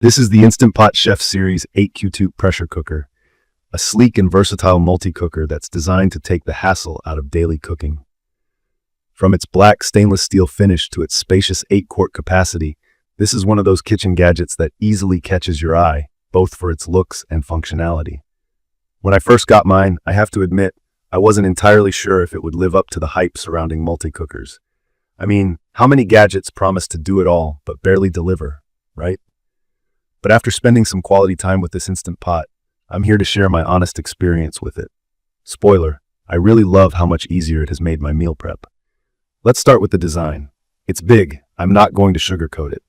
This is the Instant Pot Chef Series 8Q2 pressure cooker, a sleek and versatile multi-cooker that's designed to take the hassle out of daily cooking. From its black stainless steel finish to its spacious 8-quart capacity, this is one of those kitchen gadgets that easily catches your eye, both for its looks and functionality. When I first got mine, I have to admit, I wasn't entirely sure if it would live up to the hype surrounding multi-cookers. I mean, how many gadgets promise to do it all but barely deliver, right? But after spending some quality time with this Instant Pot, I'm here to share my honest experience with it. Spoiler, I really love how much easier it has made my meal prep. Let's start with the design. It's big, I'm not going to sugarcoat it.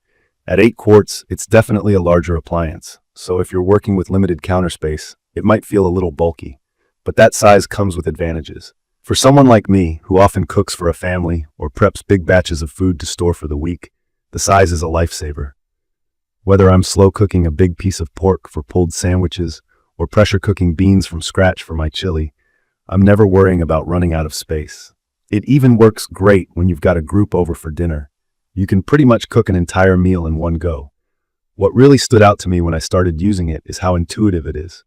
At 8 quarts, it's definitely a larger appliance, so if you're working with limited counter space, it might feel a little bulky. But that size comes with advantages. For someone like me, who often cooks for a family or preps big batches of food to store for the week, the size is a lifesaver. Whether I'm slow cooking a big piece of pork for pulled sandwiches or pressure cooking beans from scratch for my chili, I'm never worrying about running out of space. It even works great when you've got a group over for dinner. You can pretty much cook an entire meal in one go. What really stood out to me when I started using it is how intuitive it is.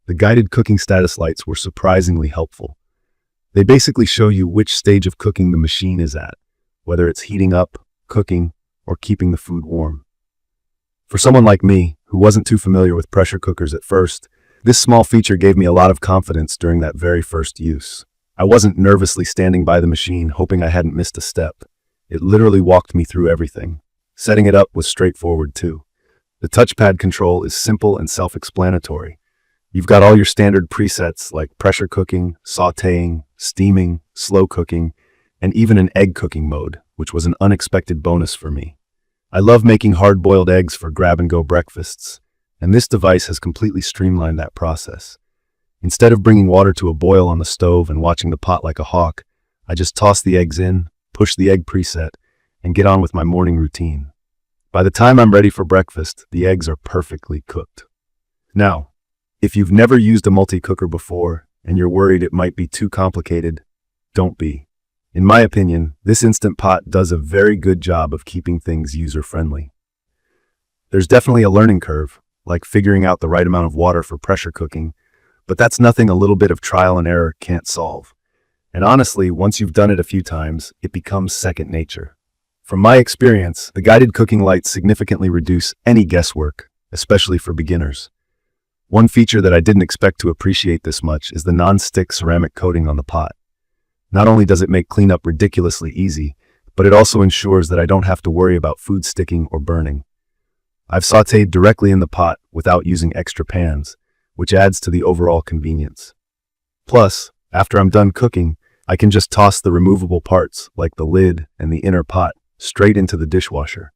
The guided cooking status lights were surprisingly helpful. They basically show you which stage of cooking the machine is at, whether it's heating up, cooking, or keeping the food warm. For someone like me, who wasn't too familiar with pressure cookers at first, this small feature gave me a lot of confidence during that very first use. I wasn't nervously standing by the machine hoping I hadn't missed a step. It literally walked me through everything. Setting it up was straightforward too. The touchpad control is simple and self-explanatory. You've got all your standard presets like pressure cooking, sautéing, steaming, slow cooking, and even an egg cooking mode, which was an unexpected bonus for me. I love making hard-boiled eggs for grab-and-go breakfasts, and this device has completely streamlined that process. Instead of bringing water to a boil on the stove and watching the pot like a hawk, I just toss the eggs in, push the egg preset, and get on with my morning routine. By the time I'm ready for breakfast, the eggs are perfectly cooked. Now, if you've never used a multi-cooker before and you're worried it might be too complicated, don't be. In my opinion, this Instant Pot does a very good job of keeping things user-friendly. There's definitely a learning curve, like figuring out the right amount of water for pressure cooking, but that's nothing a little bit of trial and error can't solve. And honestly, once you've done it a few times, it becomes second nature. From my experience, the guided cooking lights significantly reduce any guesswork, especially for beginners. One feature that I didn't expect to appreciate this much is the non-stick ceramic coating on the pot. Not only does it make cleanup ridiculously easy, but it also ensures that I don't have to worry about food sticking or burning. I've sautéed directly in the pot without using extra pans, which adds to the overall convenience. Plus, after I'm done cooking, I can just toss the removable parts, like the lid and the inner pot, straight into the dishwasher.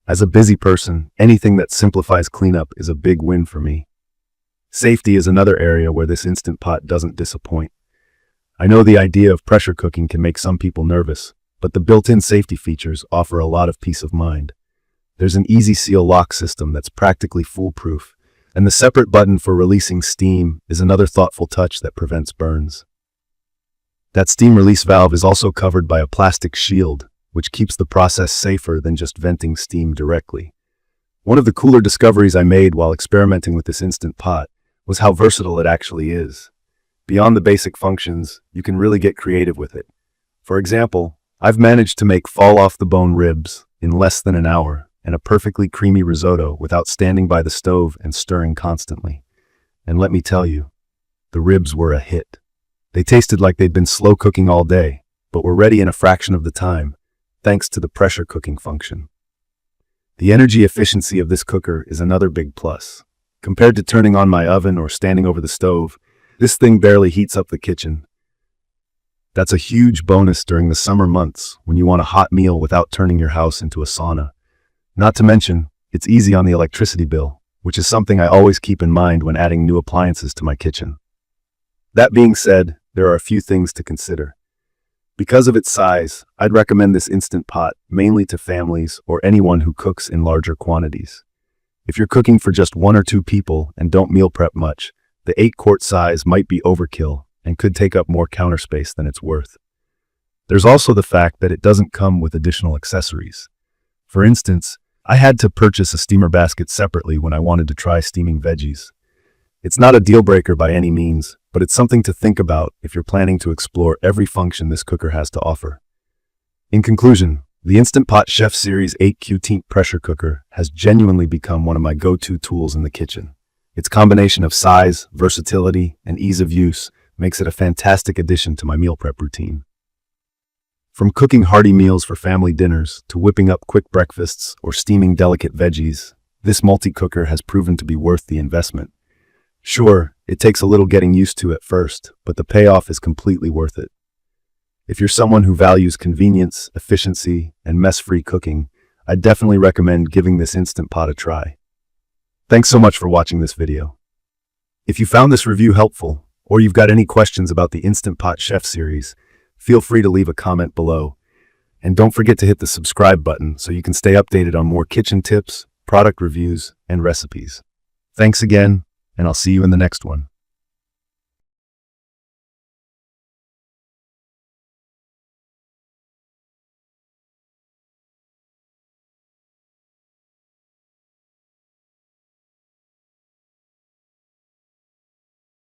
As a busy person, anything that simplifies cleanup is a big win for me. Safety is another area where this Instant Pot doesn't disappoint. I know the idea of pressure cooking can make some people nervous, but the built-in safety features offer a lot of peace of mind. There's an easy seal lock system that's practically foolproof, and the separate button for releasing steam is another thoughtful touch that prevents burns. That steam release valve is also covered by a plastic shield, which keeps the process safer than just venting steam directly. One of the cooler discoveries I made while experimenting with this Instant Pot was how versatile it actually is. Beyond the basic functions, you can really get creative with it. For example, I've managed to make fall-off-the-bone ribs in less than an hour and a perfectly creamy risotto without standing by the stove and stirring constantly. And let me tell you, the ribs were a hit. They tasted like they'd been slow cooking all day, but were ready in a fraction of the time, thanks to the pressure cooking function. The energy efficiency of this cooker is another big plus. Compared to turning on my oven or standing over the stove, this thing barely heats up the kitchen. That's a huge bonus during the summer months when you want a hot meal without turning your house into a sauna. Not to mention, it's easy on the electricity bill, which is something I always keep in mind when adding new appliances to my kitchen. That being said, there are a few things to consider. Because of its size, I'd recommend this Instant Pot mainly to families or anyone who cooks in larger quantities. If you're cooking for just 1 or 2 people and don't meal prep much, the 8-quart size might be overkill and could take up more counter space than it's worth. There's also the fact that it doesn't come with additional accessories. For instance, I had to purchase a steamer basket separately when I wanted to try steaming veggies. It's not a deal breaker by any means, but it's something to think about if you're planning to explore every function this cooker has to offer. In conclusion, the Instant Pot Chef Series 8 QT pressure cooker has genuinely become one of my go-to tools in the kitchen. Its combination of size, versatility, and ease of use makes it a fantastic addition to my meal prep routine. From cooking hearty meals for family dinners to whipping up quick breakfasts or steaming delicate veggies, this multi-cooker has proven to be worth the investment. Sure, it takes a little getting used to at first, but the payoff is completely worth it. If you're someone who values convenience, efficiency, and mess-free cooking, I'd definitely recommend giving this Instant Pot a try. Thanks so much for watching this video. If you found this review helpful, or you've got any questions about the Instant Pot Chef series, feel free to leave a comment below. And don't forget to hit the subscribe button so you can stay updated on more kitchen tips, product reviews, and recipes. Thanks again, and I'll see you in the next one.